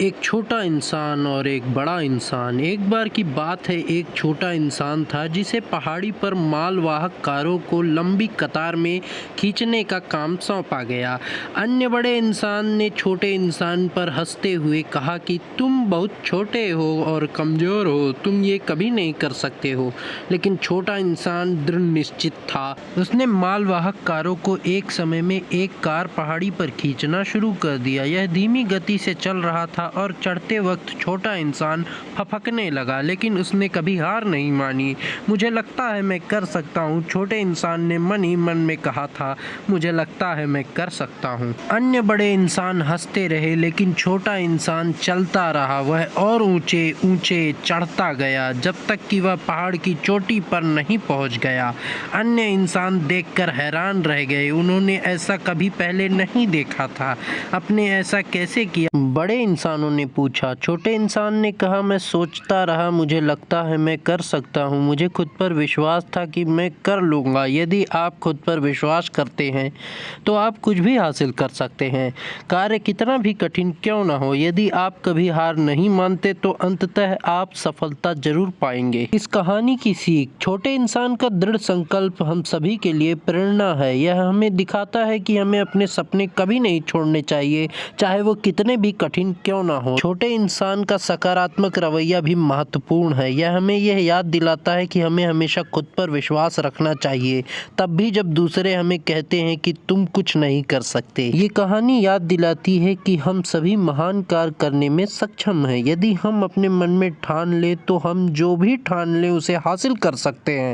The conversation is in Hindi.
एक छोटा इंसान और एक बड़ा इंसान। एक बार की बात है, एक छोटा इंसान था जिसे पहाड़ी पर मालवाहक कारों को लंबी कतार में खींचने का काम सौंपा गया। अन्य बड़े इंसान ने छोटे इंसान पर हंसते हुए कहा कि तुम बहुत छोटे हो और कमज़ोर हो, तुम ये कभी नहीं कर सकते हो। लेकिन छोटा इंसान दृढ़ निश्चित था। उसने मालवाहक कारों को एक समय में एक कार पहाड़ी पर खींचना शुरू कर दिया। यह धीमी गति से चल रहा था और चढ़ते वक्त छोटा इंसान फफकने लगा, लेकिन उसने कभी हार नहीं मानी। मुझे लगता है मैं कर सकता हूँ, छोटे इंसान ने मन ही मन में कहा था। मुझे लगता है मैं कर सकता हूँ। अन्य बड़े इंसान हंसते रहे, लेकिन छोटा इंसान चलता रहा। वह और ऊंचे ऊंचे चढ़ता गया जब तक कि वह पहाड़ की चोटी पर नहीं पहुंच गया। अन्य इंसान देखकर हैरान रह गए। उन्होंने ऐसा कभी पहले नहीं देखा था। आपने ऐसा कैसे किया? बड़े इंसानों ने पूछा। छोटे इंसान ने कहा, मैं सोचता रहा, मुझे लगता है मैं कर सकता हूँ। मुझे खुद पर विश्वास था कि मैं कर लूँगा। यदि आप खुद पर विश्वास करते हैं तो आप कुछ भी हासिल कर सकते हैं, कार्य कितना भी कठिन क्यों ना हो। यदि आप कभी हार नहीं मानते तो अंततः आप सफलता जरूर पाएंगे। इस कहानी की सीख, छोटे इंसान का दृढ़ संकल्प हम सभी के लिए प्रेरणा है। यह हमें दिखाता है कि हमें अपने सपने कभी नहीं छोड़ने चाहिए, चाहे वो कितने भी कठिन क्यों ना हो। छोटे इंसान का सकारात्मक रवैया भी महत्वपूर्ण है। यह हमें यह याद दिलाता है कि हमें हमेशा खुद पर विश्वास रखना चाहिए, तब भी जब दूसरे हमें कहते हैं कि तुम कुछ नहीं कर सकते। ये कहानी याद दिलाती है कि हम सभी महान कार्य करने में सक्षम हैं। यदि हम अपने मन में ठान लें तो हम जो भी ठान लें उसे हासिल कर सकते हैं।